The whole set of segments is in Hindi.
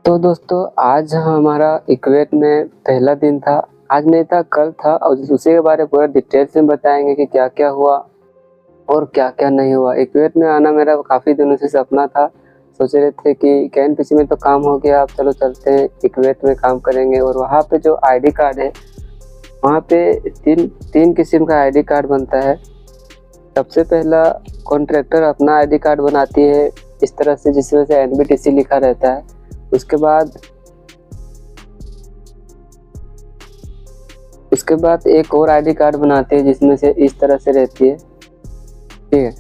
तो दोस्तों आज हमारा इक्वेट में पहला दिन था। आज नहीं था, कल था, और उसी के बारे में पूरा डिटेल्स में बताएंगे कि क्या क्या हुआ और क्या क्या नहीं हुआ। इक्वेट में आना मेरा काफ़ी दिनों से सपना था। सोच रहे थे कि KNPC में तो काम हो गया, अब चलो चलते हैं इक्वेट में काम करेंगे। और वहाँ पे जो ID कार्ड है, वहाँ पे तीन किस्म का ID कार्ड बनता है। सबसे पहला कॉन्ट्रैक्टर अपना ID कार्ड बनाती है इस तरह से, जिसमें से NBTC लिखा रहता है। उसके बाद एक और ID कार्ड बनाते हैं जिसमें से इस तरह से रहती है, ठीक है।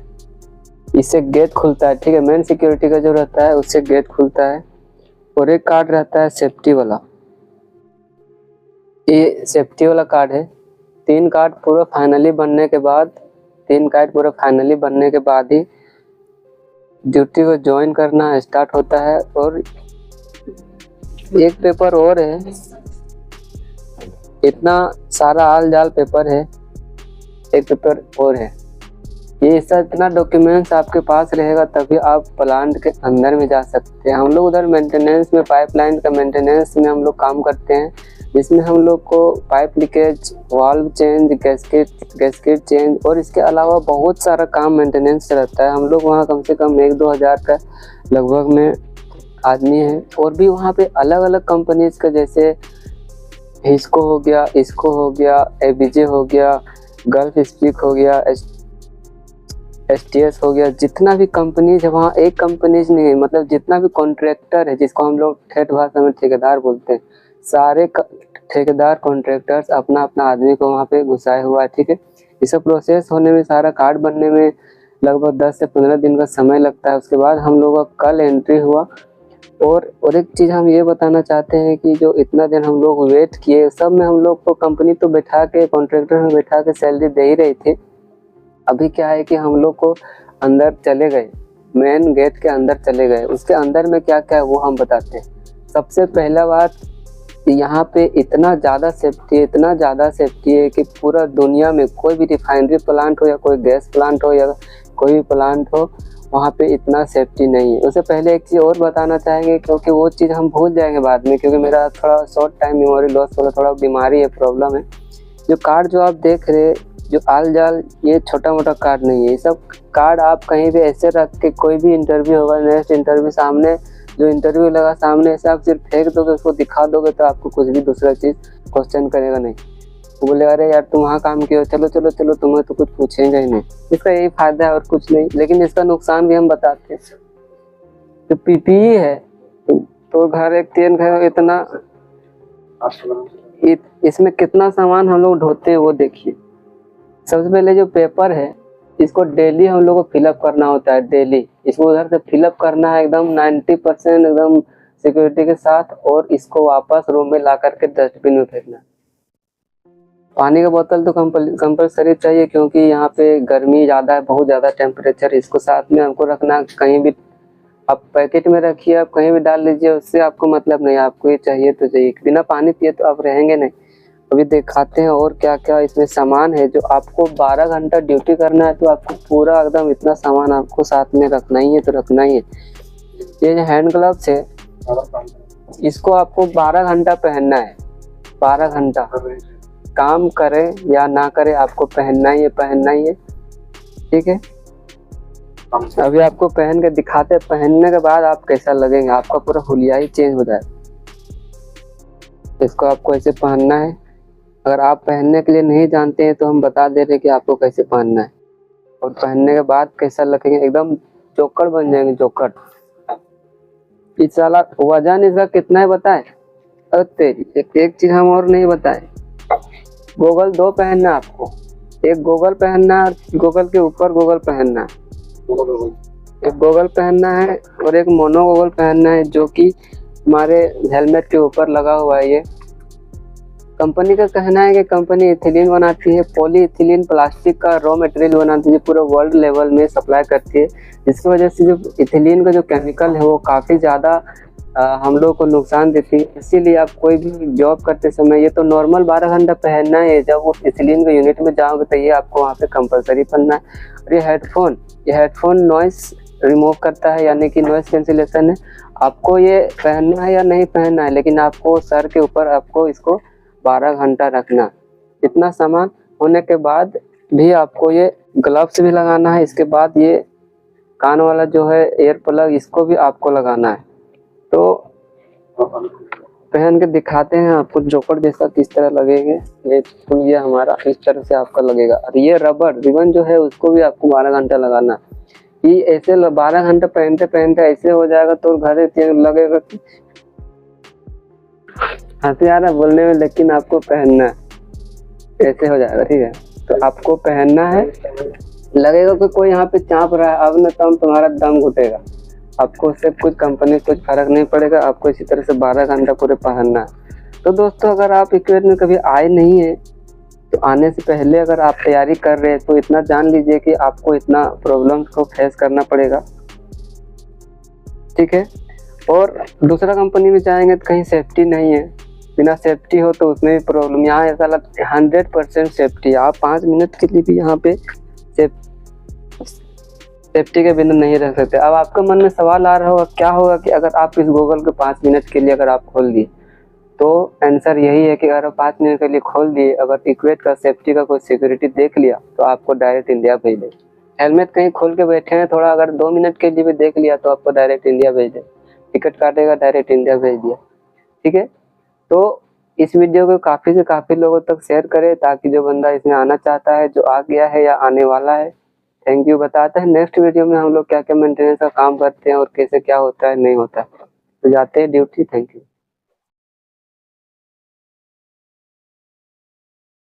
इससे गेट खुलता है, ठीक है। मेन सिक्योरिटी का जो रहता है उससे गेट खुलता है। और एक कार्ड रहता है सेफ्टी वाला, ये सेफ्टी वाला कार्ड है। तीन कार्ड पूरा फाइनली बनने के बाद ही ड्यूटी को ज्वाइन करना स्टार्ट होता है। और एक पेपर और है, इतना सारा आल जाल पेपर है, एक पेपर और है। ये इतना डॉक्यूमेंट्स आपके पास रहेगा तभी आप प्लांट के अंदर में जा सकते हैं। हम लोग उधर मेंटेनेंस में, पाइपलाइन का मेंटेनेंस में हम लोग काम करते हैं, जिसमें हम लोग को pipe leakage, valve change, gasket change और इसके अलावा बहुत सारा काम मेंटेनेंस रहता है। हम लोग वहाँ कम से कम 1-2 हज़ार का लगभग में आदमी है। और भी वहाँ पे अलग अलग कंपनीज का, जैसे हिस्को हो गया, ABJ हो गया, गल्फ स्पीक हो गया, STS हो गया, जितना भी कंपनीज है वहाँ एक कंपनीज नहीं है, मतलब जितना भी कॉन्ट्रैक्टर है, जिसको हम लोग ठेठ भाषा में ठेकेदार बोलते हैं, सारे ठेकेदार कॉन्ट्रैक्टर्स अपना अपना आदमी को वहाँ पे घुसाए हुआ है, ठीक है। ये सब प्रोसेस होने में, सारा कार्ड बनने में लगभग 10 से 15 दिन का समय लगता है। उसके बाद हम लोगों का कल एंट्री हुआ। और एक चीज़ हम ये बताना चाहते हैं कि जो इतना दिन हम लोग वेट किए, सब में हम लोग को कंपनी तो बैठा के, कॉन्ट्रैक्टर में बैठा के सैलरी दे ही रही थी। अभी क्या है कि हम लोग को अंदर चले गए, मेन गेट के अंदर चले गए। उसके अंदर में क्या क्या है वो हम बताते हैं। सबसे पहला बात, यहाँ पे इतना ज़्यादा सेफ्टी है कि पूरा दुनिया में कोई भी रिफाइनरी प्लांट हो या कोई गैस प्लांट हो या कोई भी प्लांट हो, वहाँ पे इतना सेफ्टी नहीं है। उससे पहले एक चीज़ और बताना चाहेंगे, क्योंकि वो चीज़ हम भूल जाएंगे बाद में, क्योंकि मेरा थोड़ा शॉर्ट टाइम मेमोरी लॉस वाला थोड़ा बीमारी है, प्रॉब्लम है। जो कार्ड जो आप देख रहे, जो आल जाल, ये छोटा मोटा कार्ड नहीं है। ये सब कार्ड आप कहीं भी ऐसे रख के, कोई भी इंटरव्यू होगा, नेक्स्ट इंटरव्यू सामने जो इंटरव्यू लगा सामने, ऐसे आप सिर्फ फेंक दोगे, उसको दिखा दोगे तो आपको कुछ भी दूसरा चीज़ क्वेश्चन करेगा नहीं। वो बोलेगा अरे यार तुम वहाँ काम किए हो, चलो चलो चलो, तुम्हें तो कुछ पूछेंगे ही नहीं। इसका यही फायदा है और कुछ नहीं। लेकिन इसका नुकसान भी हम बताते हैं। जो PPE है, तो घर एक तीन घर इतना, इसमें कितना सामान हम लोग ढोते हैं वो देखिए। सबसे पहले जो पेपर है, इसको डेली हम लोग को फिलअप करना होता है, डेली इसको उधर से फिलअप करना है एकदम 90% एकदम सिक्योरिटी के साथ, और इसको वापस रूम में ला करके डस्टबिन में फेंकना। पानी का बोतल तो कंपलसरी चाहिए, क्योंकि यहाँ पे गर्मी ज़्यादा है, बहुत ज़्यादा टेम्परेचर। इसको साथ में हमको रखना, कहीं भी आप पैकेट में रखिए, आप कहीं भी डाल लीजिए, उससे आपको मतलब नहीं, आपको ये चाहिए तो चाहिए। बिना पानी पिए तो आप रहेंगे नहीं। अभी दिखाते हैं और क्या क्या इसमें सामान है। जो आपको 12 घंटा ड्यूटी करना है तो आपको पूरा एकदम इतना सामान आपको साथ में रखना ही है, तो रखना ही है। ये जो हैंड ग्लव्स है, इसको आपको 12 घंटा पहनना है। 12 घंटा काम करे या ना करे, आपको पहनना ही है, ठीक है। अभी आपको पहन के दिखाते हैं, पहनने के बाद आप कैसा लगेंगे, आपका पूरा हुलिया ही चेंज हो जाएगा। इसको आपको ऐसे पहनना है। अगर आप पहनने के लिए नहीं जानते हैं तो हम बता दे रहे हैं कि आपको कैसे पहनना है, और पहनने के बाद कैसा लगेंगे, एकदम जोकर बन जाएंगे, जोकर। इस साला वजन इसका कितना है बताएं? अरे तेरी, एक चीज हम और नहीं बताए, गोगल 2 पहनना आपको। एक गोगल पहनना, गोगल के ऊपर गोगल पहनना है, एक गोगल पहनना है और एक मोनो गोगल पहनना है, जो कि हमारे हेलमेट के ऊपर लगा हुआ है। ये कंपनी का कहना है कि कंपनी इथिलीन बनाती है, पॉलीइथिलीन प्लास्टिक का रॉ मटेरियल बनाती है, पूरे वर्ल्ड लेवल में सप्लाई करती है, जिसकी वजह से जो इथिलीन का जो केमिकल है वो काफ़ी ज़्यादा हम लोग को नुकसान देती है। इसीलिए आप कोई भी जॉब करते समय, ये तो नॉर्मल 12 घंटा पहनना है, जब वो इथिलीन के यूनिट में जाओगे तो ये आपको वहाँ पे कंपलसरी पहनना है। और ये हेडफोन नॉइस रिमूव करता है, यानी कि नॉइस कैंसिलेशन है। आपको ये पहनना है या नहीं पहनना है, लेकिन आपको सर के ऊपर आपको इसको 12 घंटा रखना। इतना सामान होने के बाद भी आपको ये ग्लव्स भी लगाना है। इसके बाद ये कान वाला जो है एयर प्लग, इसको भी आपको लगाना है। तो पहन के दिखाते हैं आपको जोकर जैसा किस तरह लगेंगे ये। तो ये हमारा इस तरह से आपका लगेगा। और ये रबर रिबन जो है उसको भी आपको 12 घंटा लगाना है। ये ऐसे 12 घंटे पहनते पहनते ऐसे हो जाएगा तो घर लगेगा कि हंसी आ रहा है बोलने में, लेकिन आपको पहनना है, ऐसे हो जाएगा। ठीक है, तो आपको पहनना है। लगेगा कि कोई यहाँ पे चाँप रहा है, अब न तब तुम्हारा दम घुटेगा। आपको उससे कुछ कंपनी कुछ फर्क नहीं पड़ेगा, आपको इसी तरह से 12 घंटा पूरे पहनना है। तो दोस्तों, अगर आप इक्वेट में कभी आए नहीं है तो आने से पहले अगर आप तैयारी कर रहे हैं तो इतना जान लीजिए कि आपको इतना प्रॉब्लम्स को फेस करना पड़ेगा। ठीक है, और दूसरा कंपनी में जाएंगे तो कहीं सेफ्टी नहीं है, बिना सेफ्टी हो तो उसमें भी प्रॉब्लम। यहाँ ऐसा लगता है 100% सेफ्टी, आप 5 मिनट के लिए भी यहाँ पे सेफ्टी के बिना नहीं रह सकते। अब आपके मन में सवाल आ रहा होगा क्या होगा कि अगर आप इस गूगल के 5 मिनट के लिए अगर आप खोल दिए, तो आंसर यही है कि अगर 5 मिनट के लिए खोल दिए, अगर इक्वेट का सेफ्टी का कोई सिक्योरिटी देख लिया तो आपको डायरेक्ट इंडिया भेज दे। हेलमेट कहीं खोल के बैठे हैं, थोड़ा अगर 2 मिनट के लिए भी देख लिया तो आपको डायरेक्ट इंडिया भेज दे। टिकट काटेगा, डायरेक्ट इंडिया भेज दिया। ठीक है, तो इस वीडियो को काफ़ी से काफ़ी लोगों तक शेयर करें ताकि जो बंदा इसमें आना चाहता है, जो आ गया है या आने वाला है, थैंक यू बताता है। नेक्स्ट वीडियो में हम लोग क्या क्या मेंटेनेंस का काम करते हैं और कैसे क्या होता है नहीं होता है। तो जाते हैं ड्यूटी। Thank you.